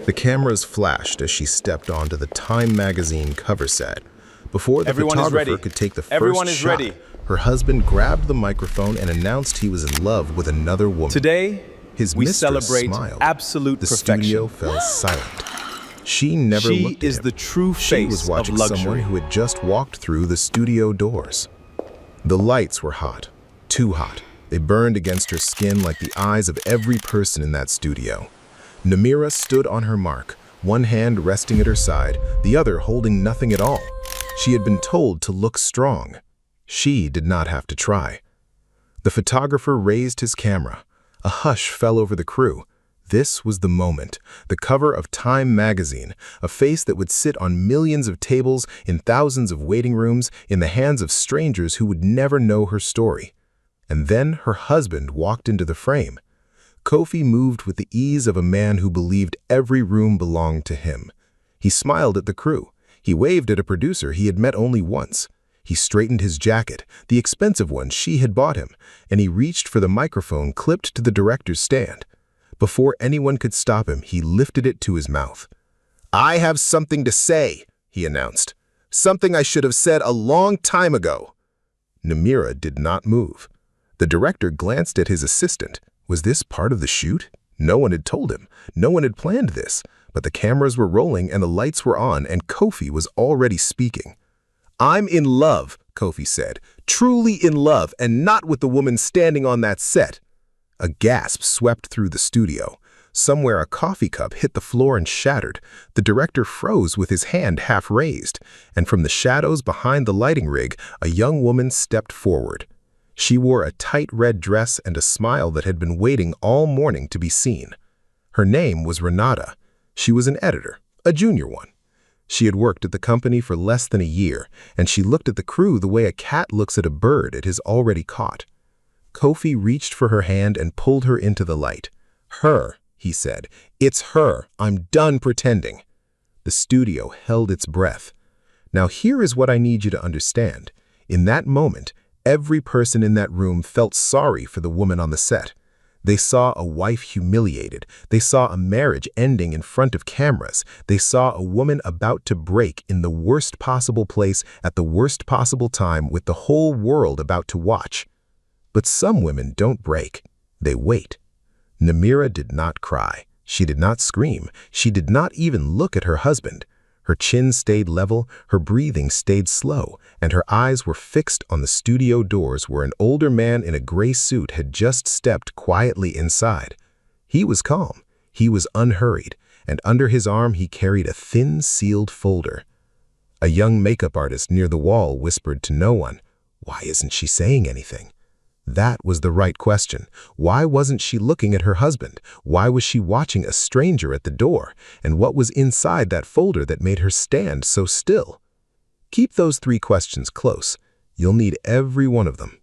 The cameras flashed as she stepped onto the Time magazine cover set. Before the photographer could take the first shot, her husband grabbed the microphone and announced he was in love with another woman. Today, His we mistress celebrate smiled. absolute The perfection. studio fell silent. She never She looked at is him. the true She face was of watching luxury. someone who had just walked through the studio doors. The lights were hot, too hot. They burned against her skin like the eyes of every person in that studio. Namira stood on her mark, one hand resting at her side, the other holding nothing at all. She had been told to look strong. She did not have to try. The photographer raised his camera. A hush fell over the crew. This was the moment, the cover of Time magazine, a face that would sit on millions of tables, in thousands of waiting rooms, in the hands of strangers who would never know her story. And then her husband walked into the frame. Kofi moved with the ease of a man who believed every room belonged to him. He smiled at the crew. He waved at a producer he had met only once. He straightened his jacket, the expensive one she had bought him, and he reached for the microphone clipped to the director's stand. Before anyone could stop him, he lifted it to his mouth. "I have something to say," he announced. "Something I should have said a long time ago." Namira did not move. The director glanced at his assistant. Was this part of the shoot? No one had told him. No one had planned this. But the cameras were rolling and the lights were on, and Kofi was already speaking. "I'm in love," Kofi said. "Truly in love, and not with the woman standing on that set." A gasp swept through the studio. Somewhere a coffee cup hit the floor and shattered. The director froze with his hand half raised, and from the shadows behind the lighting rig, a young woman stepped forward. She wore a tight red dress and a smile that had been waiting all morning to be seen. Her name was Renata. She was an editor, a junior one. She had worked at the company for less than a year, and she looked at the crew the way a cat looks at a bird it has already caught. Kofi reached for her hand and pulled her into the light. "Her," he said. "It's her. I'm done pretending." The studio held its breath. Now here is what I need you to understand. In that moment, every person in that room felt sorry for the woman on the set. They saw a wife humiliated. They saw a marriage ending in front of cameras. They saw a woman about to break in the worst possible place at the worst possible time with the whole world about to watch. But some women don't break. They wait. Namira did not cry. She did not scream. She did not even look at her husband. Her chin stayed level, her breathing stayed slow, and her eyes were fixed on the studio doors where an older man in a gray suit had just stepped quietly inside. He was calm. He was unhurried, and under his arm he carried a thin, sealed folder. A young makeup artist near the wall whispered to no one, "Why isn't she saying anything?" That was the right question. Why wasn't she looking at her husband? Why was she watching a stranger at the door? And what was inside that folder that made her stand so still? Keep those three questions close. You'll need every one of them.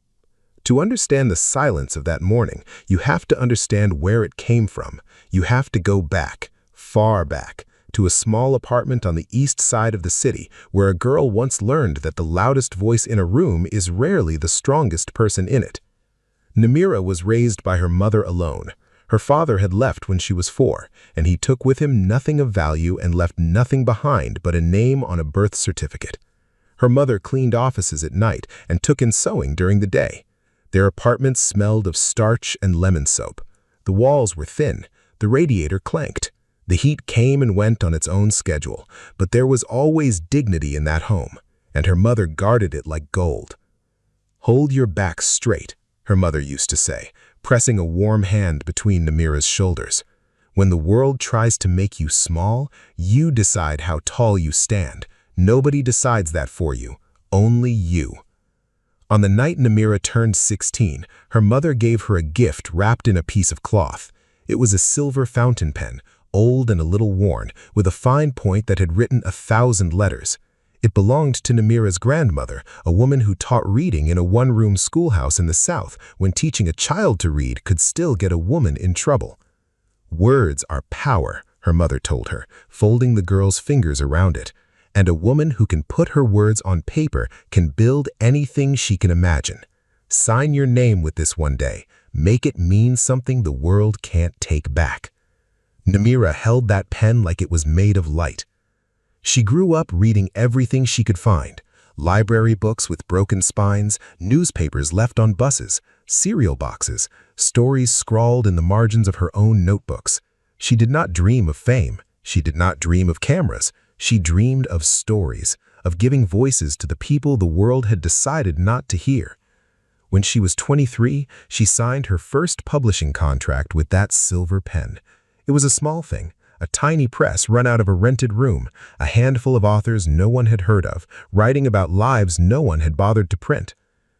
To understand the silence of that morning, you have to understand where it came from. You have to go back, far back, to a small apartment on the east side of the city where a girl once learned that the loudest voice in a room is rarely the strongest person in it. Namira was raised by her mother alone. Her father had left when she was 4, and he took with him nothing of value and left nothing behind but a name on a birth certificate. Her mother cleaned offices at night and took in sewing during the day. Their apartment smelled of starch and lemon soap. The walls were thin. The radiator clanked. The heat came and went on its own schedule, but there was always dignity in that home, and her mother guarded it like gold. "Hold your back straight," her mother used to say, pressing a warm hand between Namira's shoulders. "When the world tries to make you small, you decide how tall you stand. Nobody decides that for you, only you." On the night Namira turned 16, her mother gave her a gift wrapped in a piece of cloth. It was a silver fountain pen, old and a little worn, with a fine point that had written 1,000 letters. It belonged to Namira's grandmother, a woman who taught reading in a one-room schoolhouse in the South when teaching a child to read could still get a woman in trouble. "Words are power," her mother told her, folding the girl's fingers around it. "And a woman who can put her words on paper can build anything she can imagine. Sign your name with this one day. Make it mean something the world can't take back." Namira held that pen like it was made of light. She grew up reading everything she could find: library books with broken spines, newspapers left on buses, cereal boxes, stories scrawled in the margins of her own notebooks. She did not dream of fame. She did not dream of cameras. She dreamed of stories, of giving voices to the people the world had decided not to hear. When she was 23, she signed her first publishing contract with that silver pen. It was a small thing, a tiny press run out of a rented room, a handful of authors no one had heard of, writing about lives no one had bothered to print.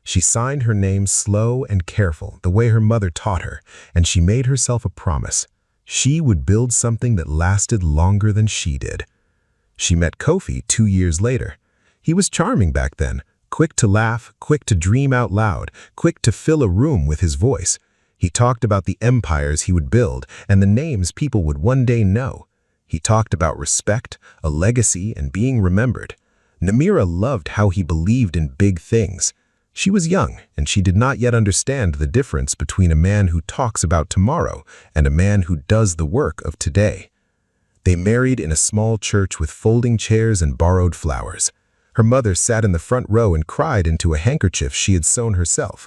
She signed her name slow and careful, the way her mother taught her, and she made herself a promise. She would build something that lasted longer than she did. She met Kofi 2 years later. He was charming back then, quick to laugh, quick to dream out loud, quick to fill a room with his voice. He talked about the empires he would build and the names people would one day know. He talked about respect, a legacy, and being remembered. Namira loved how he believed in big things. She was young, and she did not yet understand the difference between a man who talks about tomorrow and a man who does the work of today. They married in a small church with folding chairs and borrowed flowers. Her mother sat in the front row and cried into a handkerchief she had sewn herself.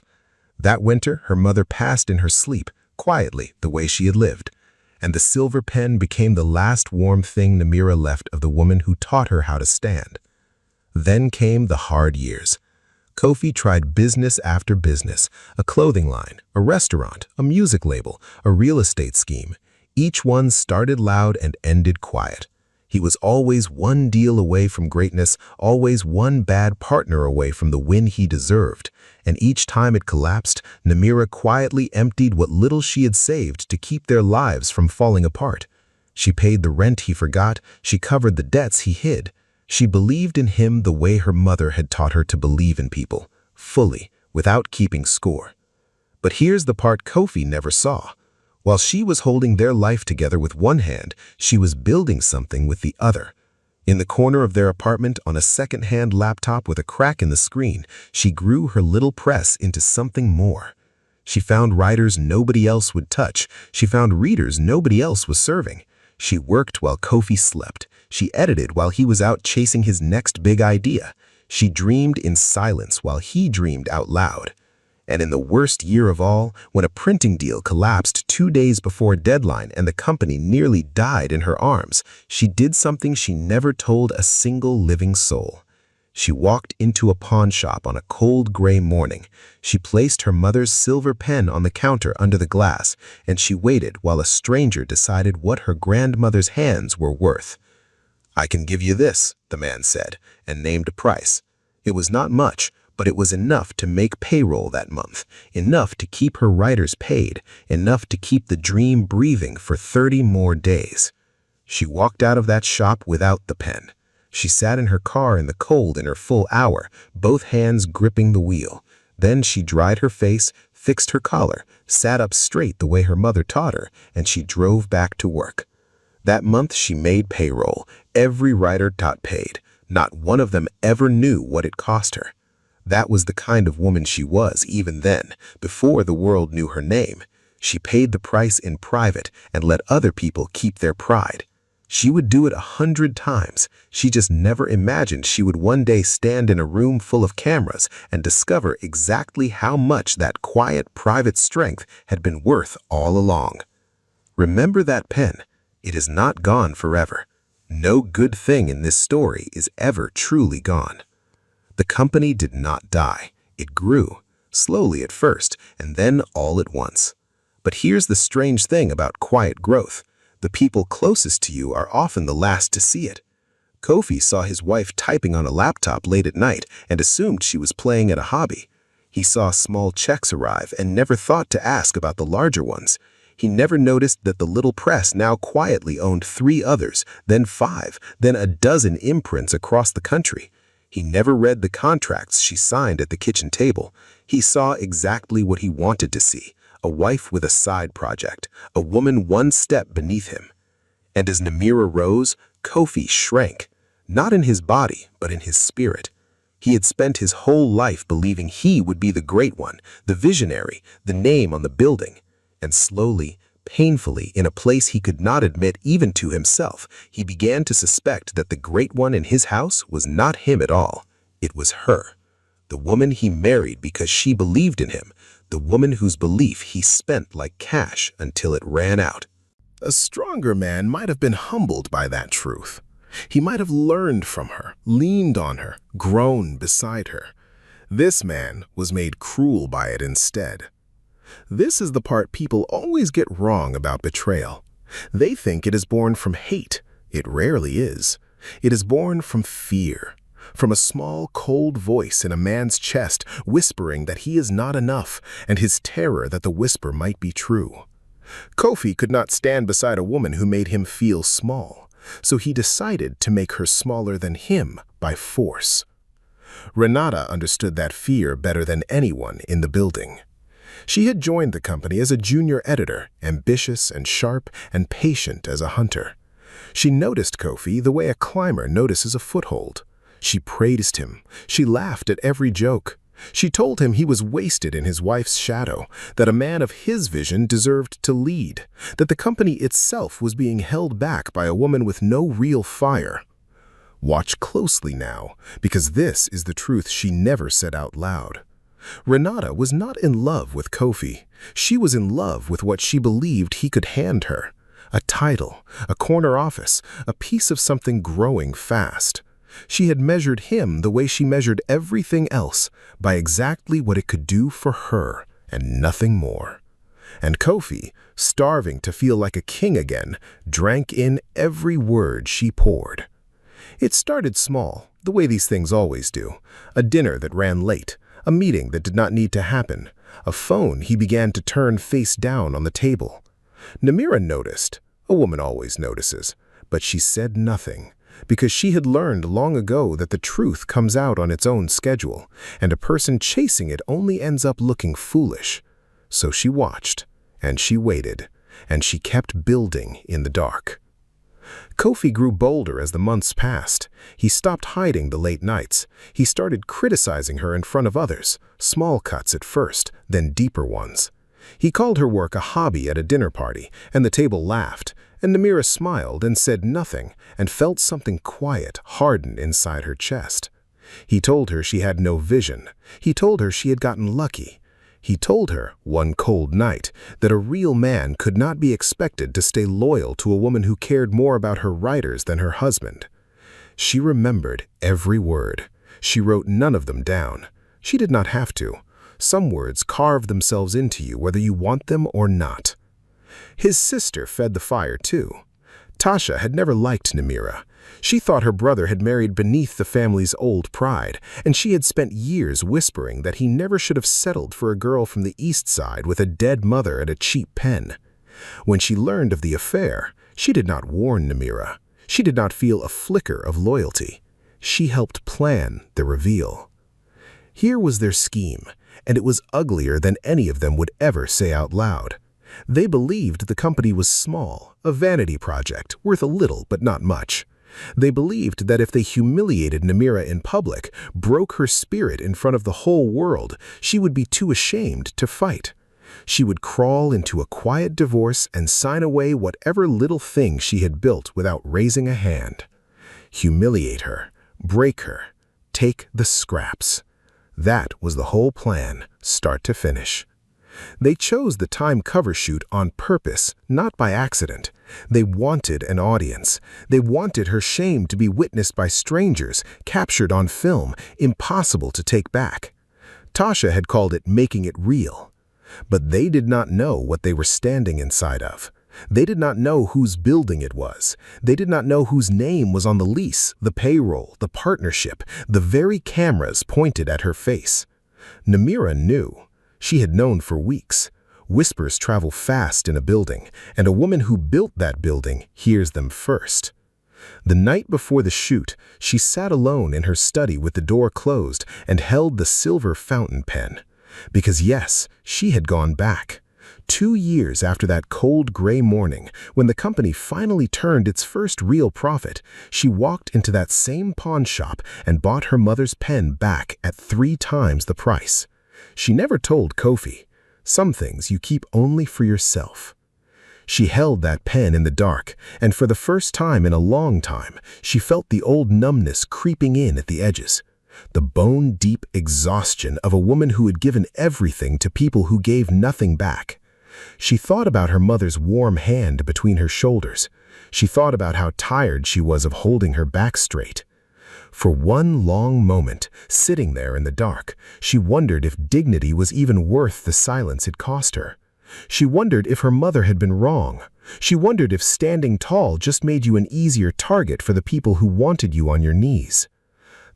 That winter, her mother passed in her sleep, quietly, the way she had lived. And the silver pen became the last warm thing Namira left of the woman who taught her how to stand. Then came the hard years. Kofi tried business after business: a clothing line, a restaurant, a music label, a real estate scheme. Each one started loud and ended quiet. He was always one deal away from greatness, always one bad partner away from the win he deserved. And each time it collapsed, Namira quietly emptied what little she had saved to keep their lives from falling apart. She paid the rent he forgot. She covered the debts he hid. She believed in him the way her mother had taught her to believe in people, fully, without keeping score. But here's the part Kofi never saw. While she was holding their life together with one hand, she was building something with the other. In the corner of their apartment, on a second-hand laptop with a crack in the screen, she grew her little press into something more. She found writers nobody else would touch. She found readers nobody else was serving. She worked while Kofi slept. She edited while he was out chasing his next big idea. She dreamed in silence while he dreamed out loud. And in the worst year of all, when a printing deal collapsed 2 days before a deadline and the company nearly died in her arms, she did something she never told a single living soul. She walked into a pawn shop on a cold gray morning. She placed her mother's silver pen on the counter under the glass, and she waited while a stranger decided what her grandmother's hands were worth. "I can give you this," the man said, and named a price. It was not much, but it was enough to make payroll that month, enough to keep her writers paid, enough to keep the dream breathing for 30 more days. She walked out of that shop without the pen. She sat in her car in the cold in her full hour, both hands gripping the wheel. Then she dried her face, fixed her collar, sat up straight the way her mother taught her, and she drove back to work. That month she made payroll. Every writer got paid. Not one of them ever knew what it cost her. That was the kind of woman she was even then, before the world knew her name. She paid the price in private and let other people keep their pride. She would do it 100 times. She just never imagined she would one day stand in a room full of cameras and discover exactly how much that quiet, private strength had been worth all along. Remember that pen. It is not gone forever. No good thing in this story is ever truly gone. The company did not die. It grew, slowly at first, and then all at once. But here's the strange thing about quiet growth. The people closest to you are often the last to see it. Kofi saw his wife typing on a laptop late at night and assumed she was playing at a hobby. He saw small checks arrive and never thought to ask about the larger ones. He never noticed that the little press now quietly owned 3 others, then 5, then a dozen imprints across the country. He never read the contracts she signed at the kitchen table. He saw exactly what he wanted to see: a wife with a side project, a woman one step beneath him. And as Namira rose, Kofi shrank, not in his body, but in his spirit. He had spent his whole life believing he would be the great one, the visionary, the name on the building. And slowly, Painfully, in a place he could not admit even to himself, he began to suspect that the great one in his house was not him at all. It was her. The woman he married because she believed in him, the woman whose belief he spent like cash until it ran out. A stronger man might have been humbled by that truth. He might have learned from her, leaned on her, grown beside her. This man was made cruel by it instead. This is the part people always get wrong about betrayal. They think it is born from hate. It rarely is. It is born from fear, from a small, cold voice in a man's chest whispering that he is not enough, and his terror that the whisper might be true. Kofi could not stand beside a woman who made him feel small, so he decided to make her smaller than him by force. Renata understood that fear better than anyone in the building. She had joined the company as a junior editor, ambitious and sharp and patient as a hunter. She noticed Kofi the way a climber notices a foothold. She praised him. She laughed at every joke. She told him he was wasted in his wife's shadow, that a man of his vision deserved to lead, that the company itself was being held back by a woman with no real fire. Watch closely now, because this is the truth she never said out loud. Renata was not in love with Kofi. She was in love with what she believed he could hand her. A title, a corner office, a piece of something growing fast. She had measured him the way she measured everything else, by exactly what it could do for her, and nothing more. And Kofi, starving to feel like a king again, drank in every word she poured. It started small, the way these things always do. A dinner that ran late, a meeting that did not need to happen, a phone he began to turn face down on the table. Namira noticed. A woman always notices, but she said nothing, because she had learned long ago that the truth comes out on its own schedule, and a person chasing it only ends up looking foolish. So she watched, and she waited, and she kept building in the dark. Kofi grew bolder as the months passed. He stopped hiding the late nights. He started criticizing her in front of others, small cuts at first, then deeper ones. He called her work a hobby at a dinner party, and the table laughed, and Namira smiled and said nothing, and felt something quiet harden inside her chest. He told her she had no vision. He told her she had gotten lucky. He told her, one cold night, that a real man could not be expected to stay loyal to a woman who cared more about her writers than her husband. She remembered every word. She wrote none of them down. She did not have to. Some words carve themselves into you whether you want them or not. His sister fed the fire too. Tasha had never liked Namira. She thought her brother had married beneath the family's old pride, and she had spent years whispering that he never should have settled for a girl from the East Side with a dead mother and a cheap pen. When she learned of the affair, she did not warn Namira. She did not feel a flicker of loyalty. She helped plan the reveal. Here was their scheme, and it was uglier than any of them would ever say out loud. They believed the company was small, a vanity project, worth a little but not much. They believed that if they humiliated Namira in public, broke her spirit in front of the whole world, she would be too ashamed to fight. She would crawl into a quiet divorce and sign away whatever little thing she had built without raising a hand. Humiliate her, break her, take the scraps. That was the whole plan, start to finish. They chose the Time cover shoot on purpose, not by accident. They wanted an audience. They wanted her shame to be witnessed by strangers, captured on film, impossible to take back. Tasha had called it making it real. But they did not know what they were standing inside of. They did not know whose building it was. They did not know whose name was on the lease, the payroll, the partnership, the very cameras pointed at her face. Namira knew. She had known for weeks. Whispers travel fast in a building, and a woman who built that building hears them first. The night before the shoot, she sat alone in her study with the door closed and held the silver fountain pen. Because yes, she had gone back. 2 years after that cold gray morning, when the company finally turned its first real profit, she walked into that same pawn shop and bought her mother's pen back at 3 times the price. She never told Kofi. Some things you keep only for yourself. She held that pen in the dark, and for the first time in a long time, she felt the old numbness creeping in at the edges. The bone-deep exhaustion of a woman who had given everything to people who gave nothing back. She thought about her mother's warm hand between her shoulders. She thought about how tired she was of holding her back straight. For one long moment, sitting there in the dark, she wondered if dignity was even worth the silence it cost her. She wondered if her mother had been wrong. She wondered if standing tall just made you an easier target for the people who wanted you on your knees.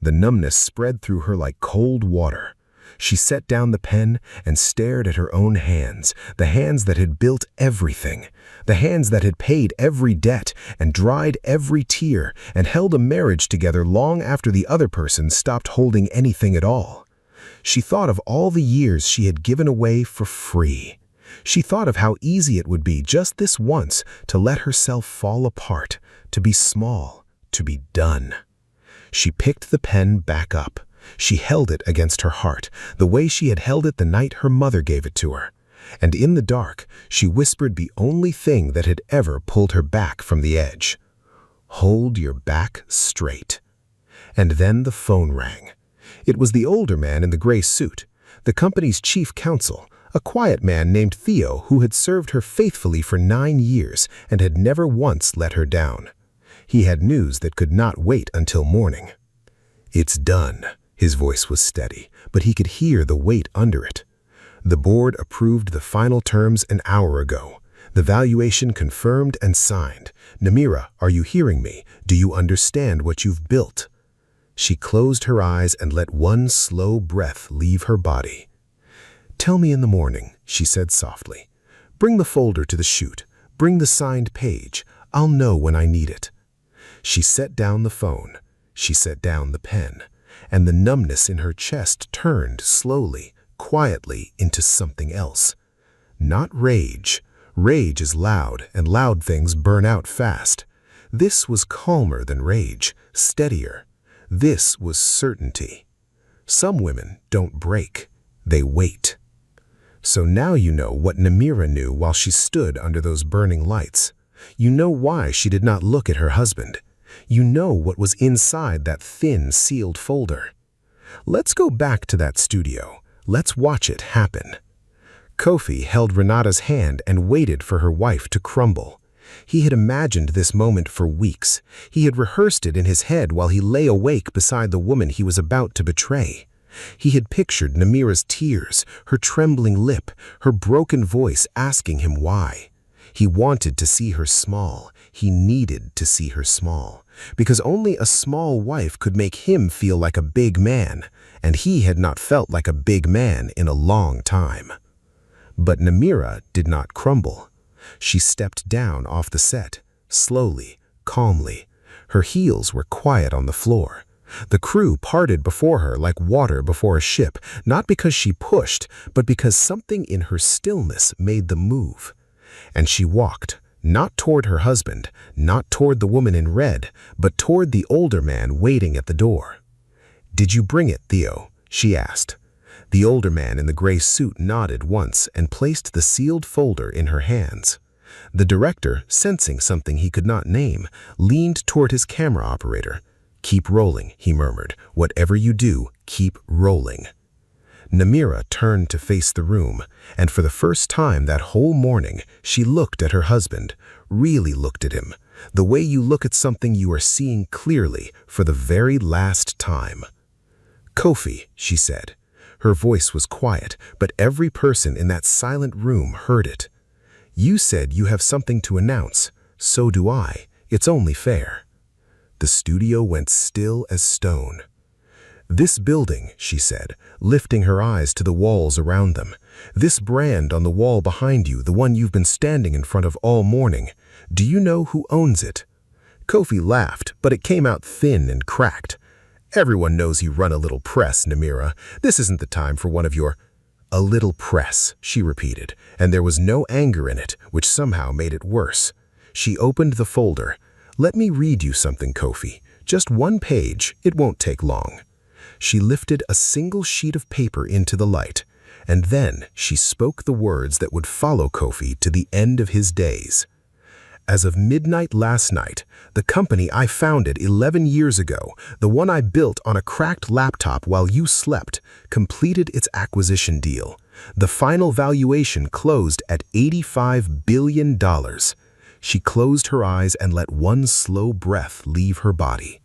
The numbness spread through her like cold water. She set down the pen and stared at her own hands, the hands that had built everything, the hands that had paid every debt and dried every tear and held a marriage together long after the other person stopped holding anything at all. She thought of all the years she had given away for free. She thought of how easy it would be just this once to let herself fall apart, to be small, to be done. She picked the pen back up. She held it against her heart, the way she had held it the night her mother gave it to her. And in the dark, she whispered the only thing that had ever pulled her back from the edge. Hold your back straight. And then the phone rang. It was the older man in the gray suit, the company's chief counsel, a quiet man named Theo who had served her faithfully for 9 years and had never once let her down. He had news that could not wait until morning. It's done. His voice was steady, but he could hear the weight under it. The board approved the final terms an hour ago. The valuation confirmed and signed. Namira, are you hearing me? Do you understand what you've built? She closed her eyes and let one slow breath leave her body. Tell me in the morning, she said softly. Bring the folder to the chute. Bring the signed page. I'll know when I need it. She set down the phone. She set down the pen. And the numbness in her chest turned slowly, quietly into something else. Not rage. Rage is loud, and loud things burn out fast. This was calmer than rage, steadier. This was certainty. Some women don't break. They wait. So now you know what Namira knew while she stood under those burning lights. You know why she did not look at her husband. You know what was inside that thin, sealed folder. Let's go back to that studio. Let's watch it happen. Kofi held Renata's hand and waited for her wife to crumble. He had imagined this moment for weeks. He had rehearsed it in his head while he lay awake beside the woman he was about to betray. He had pictured Namira's tears, her trembling lip, her broken voice asking him why. He wanted to see her small. He needed to see her small, because only a small wife could make him feel like a big man, and he had not felt like a big man in a long time. But Namira did not crumble. She stepped down off the set, slowly, calmly. Her heels were quiet on the floor. The crew parted before her like water before a ship, not because she pushed, but because something in her stillness made them move. And she walked, not toward her husband, not toward the woman in red, but toward the older man waiting at the door. "Did you bring it, Theo?" she asked. The older man in the gray suit nodded once and placed the sealed folder in her hands. The director, sensing something he could not name, leaned toward his camera operator. "Keep rolling," he murmured. "Whatever you do, keep rolling." Namira turned to face the room, and for the first time that whole morning, she looked at her husband, really looked at him, the way you look at something you are seeing clearly for the very last time. "Kofi," she said. Her voice was quiet, but every person in that silent room heard it. "You said you have something to announce. So do I. It's only fair." The studio went still as stone. "This building," she said, lifting her eyes to the walls around them. "This brand on the wall behind you, the one you've been standing in front of all morning. Do you know who owns it?" Kofi laughed, but it came out thin and cracked. "Everyone knows you run a little press, Namira. This isn't the time for one of your—" "A little press," she repeated, and there was no anger in it, which somehow made it worse. She opened the folder. "Let me read you something, Kofi. Just one page. It won't take long." She lifted a single sheet of paper into the light, and then she spoke the words that would follow Kofi to the end of his days. As of midnight last night, the company I founded 11 years ago, the one I built on a cracked laptop while you slept, completed its acquisition deal. The final valuation closed at $85 billion. She closed her eyes and let one slow breath leave her body.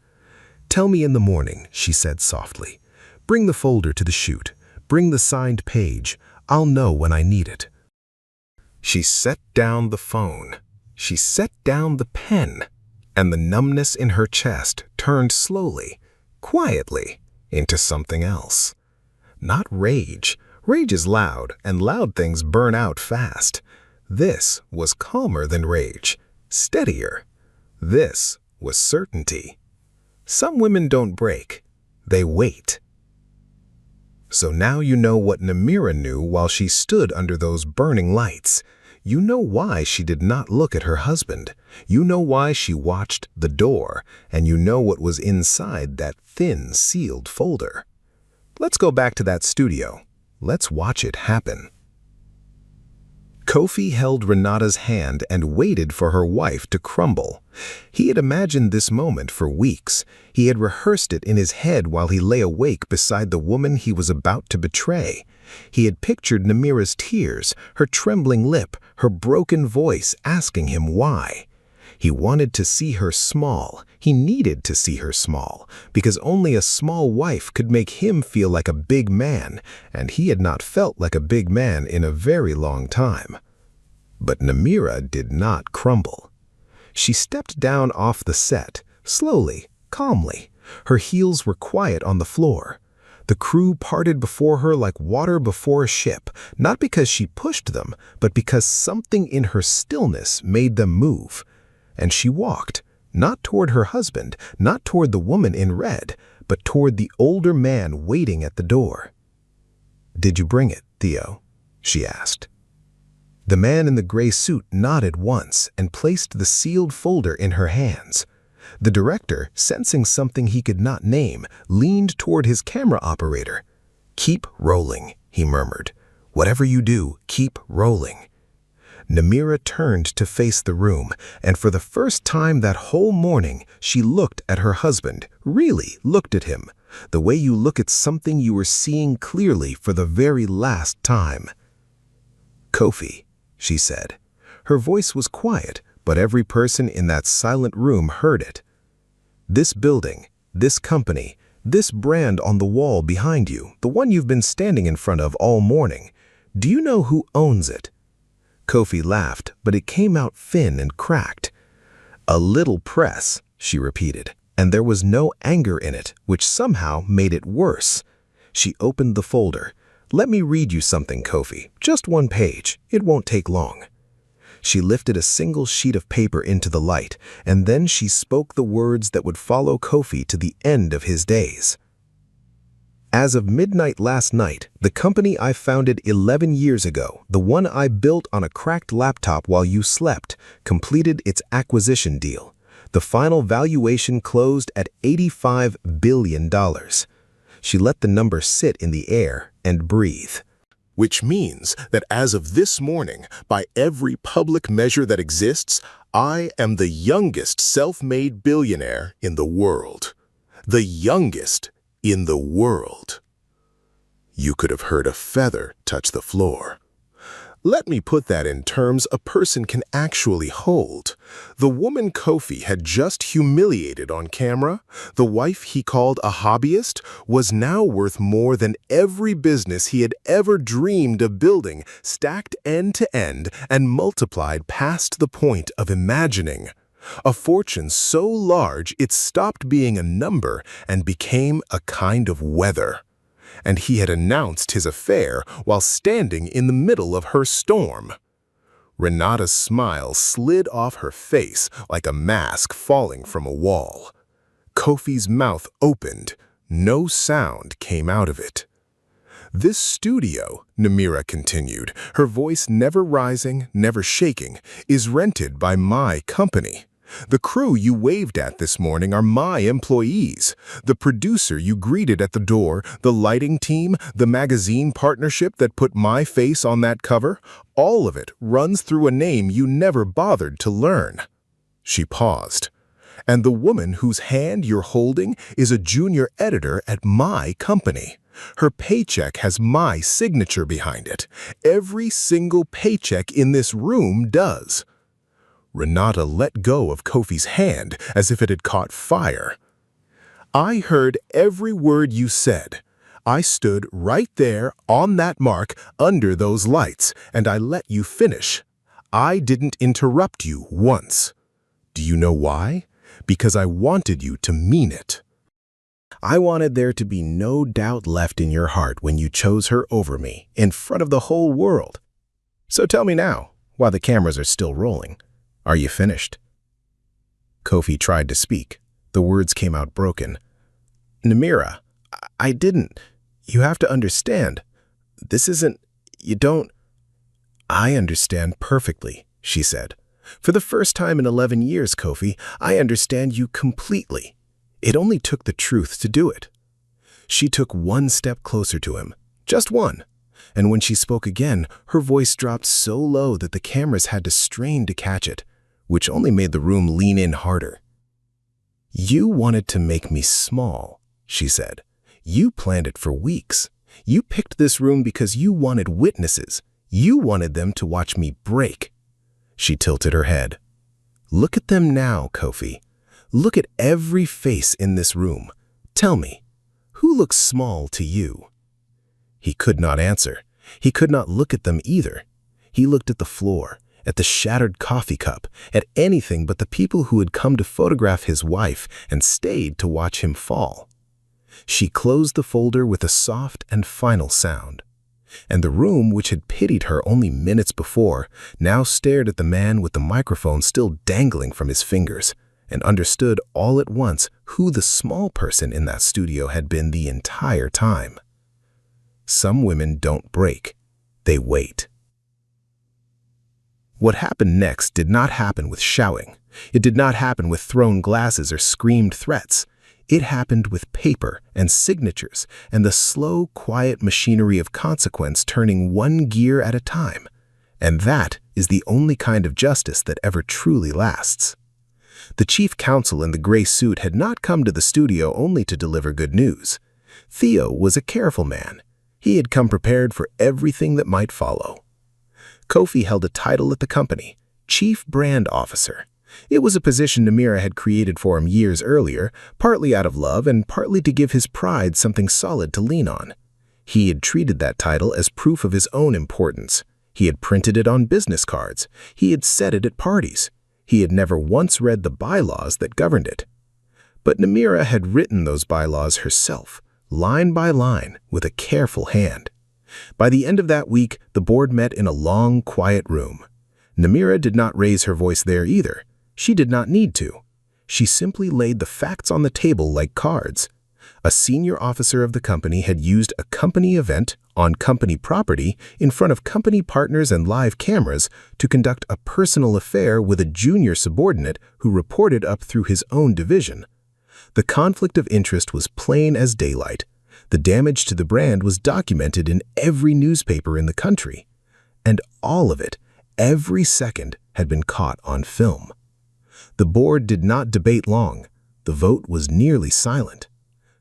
"Tell me in the morning," she said softly. "Bring the folder to the chute. Bring the signed page. I'll know when I need it." She set down the phone. She set down the pen, and the numbness in her chest turned slowly, quietly, into something else. Not rage. Rage is loud, and loud things burn out fast. This was calmer than rage, steadier. This was certainty. Some women don't break. They wait. So now you know what Namira knew while she stood under those burning lights. You know why she did not look at her husband. You know why she watched the door, and you know what was inside that thin, sealed folder. Let's go back to that studio. Let's watch it happen. Kofi held Renata's hand and waited for her wife to crumble. He had imagined this moment for weeks. He had rehearsed it in his head while he lay awake beside the woman he was about to betray. He had pictured Namira's tears, her trembling lip, her broken voice asking him why. He wanted to see her small. He needed to see her small, because only a small wife could make him feel like a big man, and he had not felt like a big man in a very long time. But Namira did not crumble. She stepped down off the set, slowly, calmly. Her heels were quiet on the floor. The crew parted before her like water before a ship, not because she pushed them, but because something in her stillness made them move. And she walked, not toward her husband, not toward the woman in red, but toward the older man waiting at the door. "Did you bring it, Theo?" she asked. The man in the gray suit nodded once and placed the sealed folder in her hands. The director, sensing something he could not name, leaned toward his camera operator. "Keep rolling," he murmured. "Whatever you do, keep rolling." Namira turned to face the room, and for the first time that whole morning, she looked at her husband, really looked at him, the way you look at something you were seeing clearly for the very last time. "Kofi," she said. Her voice was quiet, but every person in that silent room heard it. "This building, this company, this brand on the wall behind you, the one you've been standing in front of all morning, do you know who owns it?" Kofi laughed, but it came out thin and cracked. "A little press," she repeated, and there was no anger in it, which somehow made it worse. She opened the folder. "Let me read you something, Kofi. Just one page. It won't take long." She lifted a single sheet of paper into the light, and then she spoke the words that would follow Kofi to the end of his days. "As of midnight last night, the company I founded 11 years ago, the one I built on a cracked laptop while you slept, completed its acquisition deal. The final valuation closed at $85 billion. She let the number sit in the air and breathe. "Which means that as of this morning, by every public measure that exists, I am the youngest self-made billionaire in the world. The youngest in the world." You could have heard a feather touch the floor. Let me put that in terms a person can actually hold. The woman Kofi had just humiliated on camera, the wife he called a hobbyist, was now worth more than every business he had ever dreamed of building, stacked end to end and multiplied past the point of imagining. A fortune so large it stopped being a number and became a kind of weather. And he had announced his affair while standing in the middle of her storm. Renata's smile slid off her face like a mask falling from a wall. Kofi's mouth opened. No sound came out of it. "This studio," Namira continued, her voice never rising, never shaking, "is rented by my company. The crew you waved at this morning are my employees. The producer you greeted at the door, the lighting team, the magazine partnership that put my face on that cover, all of it runs through a name you never bothered to learn." She paused. "And the woman whose hand you're holding is a junior editor at my company. Her paycheck has my signature behind it. Every single paycheck in this room does." Renata let go of Kofi's hand as if it had caught fire. "I heard every word you said. I stood right there on that mark under those lights, and I let you finish. I didn't interrupt you once. Do you know why? Because I wanted you to mean it. I wanted there to be no doubt left in your heart when you chose her over me in front of the whole world. So tell me now, while the cameras are still rolling, are you finished?" Kofi tried to speak. The words came out broken. "Namira, I didn't. You have to understand. This isn't... You don't..." "I understand perfectly," she said. "For the first time in 11 years, Kofi, I understand you completely. It only took the truth to do it." She took one step closer to him, just one, and when she spoke again, her voice dropped so low that the cameras had to strain to catch it, which only made the room lean in harder. "You wanted to make me small," she said. "You planned it for weeks. You picked this room because you wanted witnesses. You wanted them to watch me break." She tilted her head. "Look at them now, Kofi. Look at every face in this room. Tell me, who looks small to you?" He could not answer. He could not look at them either. He looked at the floor, at the shattered coffee cup, at anything but the people who had come to photograph his wife and stayed to watch him fall. She closed the folder with a soft and final sound, and the room, which had pitied her only minutes before, now stared at the man with the microphone still dangling from his fingers, and understood all at once who the small person in that studio had been the entire time. Some women don't break, they wait. What happened next did not happen with shouting. It did not happen with thrown glasses or screamed threats. It happened with paper and signatures and the slow, quiet machinery of consequence turning one gear at a time. And that is the only kind of justice that ever truly lasts. The chief counsel in the gray suit had not come to the studio only to deliver good news. Theo was a careful man. He had come prepared for everything that might follow. Kofi held a title at the company, Chief Brand Officer. It was a position Namira had created for him years earlier, partly out of love and partly to give his pride something solid to lean on. He had treated that title as proof of his own importance. He had printed it on business cards. He had said it at parties. He had never once read the bylaws that governed it. But Namira had written those bylaws herself, line by line, with a careful hand. By the end of that week, the board met in a long, quiet room. Namira did not raise her voice there either. She did not need to. She simply laid the facts on the table like cards. A senior officer of the company had used a company event on company property in front of company partners and live cameras to conduct a personal affair with a junior subordinate who reported up through his own division. The conflict of interest was plain as daylight. The damage to the brand was documented in every newspaper in the country. And all of it, every second, had been caught on film. The board did not debate long. The vote was nearly silent.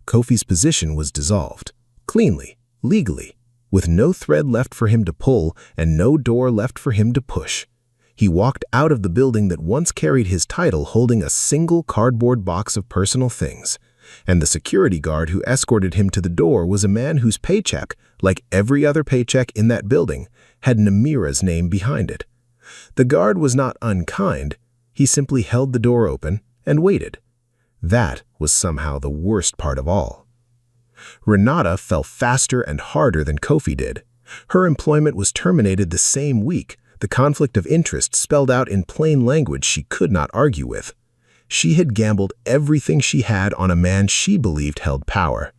Kofi's position was dissolved, cleanly, legally, with no thread left for him to pull and no door left for him to push. He walked out of the building that once carried his title holding a single cardboard box of personal things, and the security guard who escorted him to the door was a man whose paycheck, like every other paycheck in that building, had Namira's name behind it. The guard was not unkind. He simply held the door open and waited. That was somehow the worst part of all. Renata fell faster and harder than Kofi did. Her employment was terminated the same week, the conflict of interest spelled out in plain language she could not argue with. She had gambled everything she had on a man she believed held power.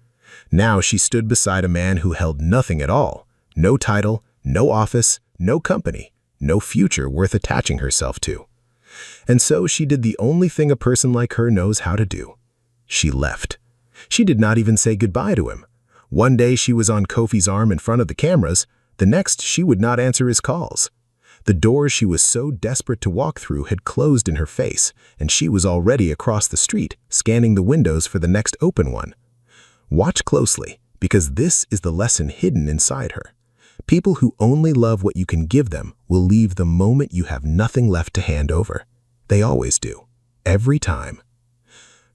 Now she stood beside a man who held nothing at all, no title, no office, no company, no future worth attaching herself to. And so she did the only thing a person like her knows how to do. She left. She did not even say goodbye to him. One day she was on Kofi's arm in front of the cameras, the next she would not answer his calls. The door she was so desperate to walk through had closed in her face, and she was already across the street, scanning the windows for the next open one. Watch closely, because this is the lesson hidden inside her. People who only love what you can give them will leave the moment you have nothing left to hand over. They always do. Every time.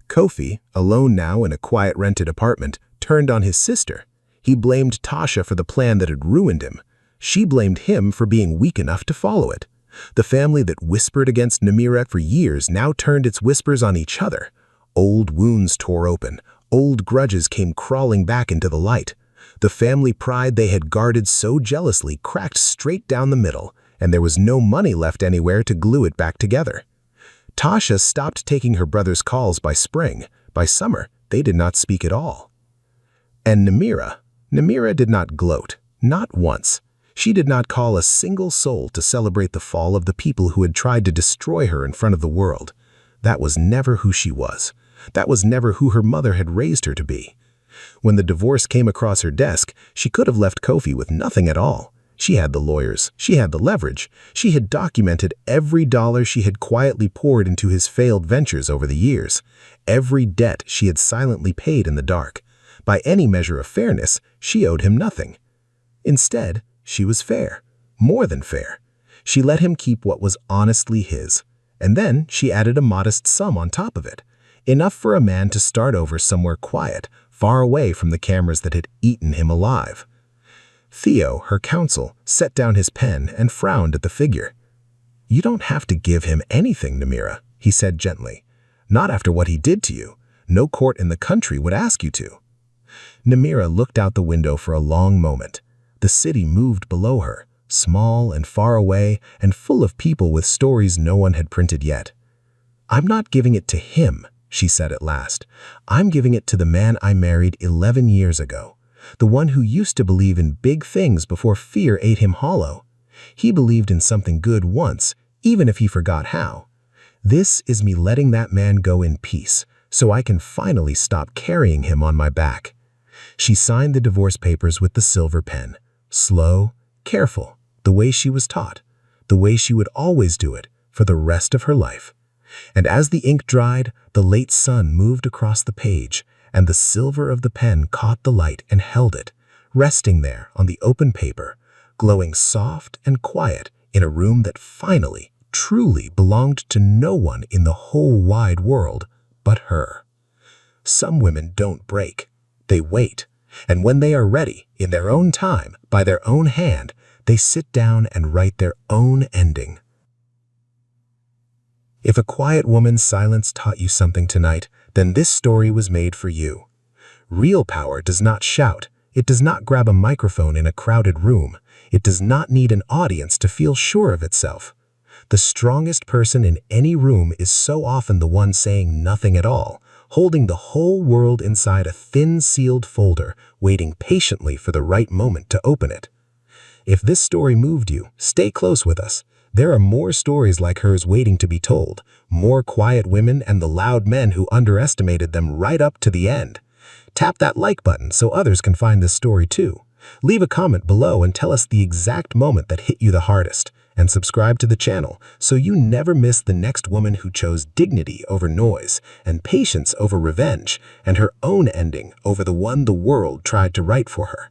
Kofi, alone now in a quiet rented apartment, turned on his sister. He blamed Tasha for the plan that had ruined him. She blamed him for being weak enough to follow it. The family that whispered against Namira for years now turned its whispers on each other. Old wounds tore open. Old grudges came crawling back into the light. The family pride they had guarded so jealously cracked straight down the middle, and there was no money left anywhere to glue it back together. Tasha stopped taking her brother's calls by spring. By summer, they did not speak at all. And Namira did not gloat, not once. She did not call a single soul to celebrate the fall of the people who had tried to destroy her in front of the world. That was never who she was. That was never who her mother had raised her to be. When the divorce came across her desk, she could have left Kofi with nothing at all. She had the lawyers. She had the leverage. She had documented every dollar she had quietly poured into his failed ventures over the years. Every debt she had silently paid in the dark. By any measure of fairness, she owed him nothing. Instead, she was fair. More than fair. She let him keep what was honestly his. And then she added a modest sum on top of it. Enough for a man to start over somewhere quiet, far away from the cameras that had eaten him alive. Theo, her counsel, set down his pen and frowned at the figure. "You don't have to give him anything, Namira," he said gently. "Not after what he did to you. No court in the country would ask you to." Namira looked out the window for a long moment. The city moved below her, small and far away and full of people with stories no one had printed yet. "I'm not giving it to him," she said at last. "I'm giving it to the man I married 11 years ago. The one who used to believe in big things before fear ate him hollow. He believed in something good once, even if he forgot how. This is me letting that man go in peace, so I can finally stop carrying him on my back." She signed the divorce papers with the silver pen. Slow, careful, the way she was taught, the way she would always do it for the rest of her life. And as the ink dried, the late sun moved across the page, and the silver of the pen caught the light and held it, resting there on the open paper, glowing soft and quiet in a room that finally, truly belonged to no one in the whole wide world but her. Some women don't break. They wait. And when they are ready, in their own time, by their own hand, they sit down and write their own ending. If a quiet woman's silence taught you something tonight, then this story was made for you. Real power does not shout. It does not grab a microphone in a crowded room. It does not need an audience to feel sure of itself. The strongest person in any room is so often the one saying nothing at all, holding the whole world inside a thin sealed folder, waiting patiently for the right moment to open it. If this story moved you, stay close with us. There are more stories like hers waiting to be told, more quiet women and the loud men who underestimated them right up to the end. Tap that like button so others can find this story too. Leave a comment below and tell us the exact moment that hit you the hardest. And subscribe to the channel so you never miss the next woman who chose dignity over noise, and patience over revenge, and her own ending over the one the world tried to write for her.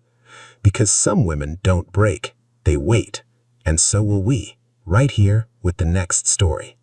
Because some women don't break, they wait. And so will we, right here with the next story.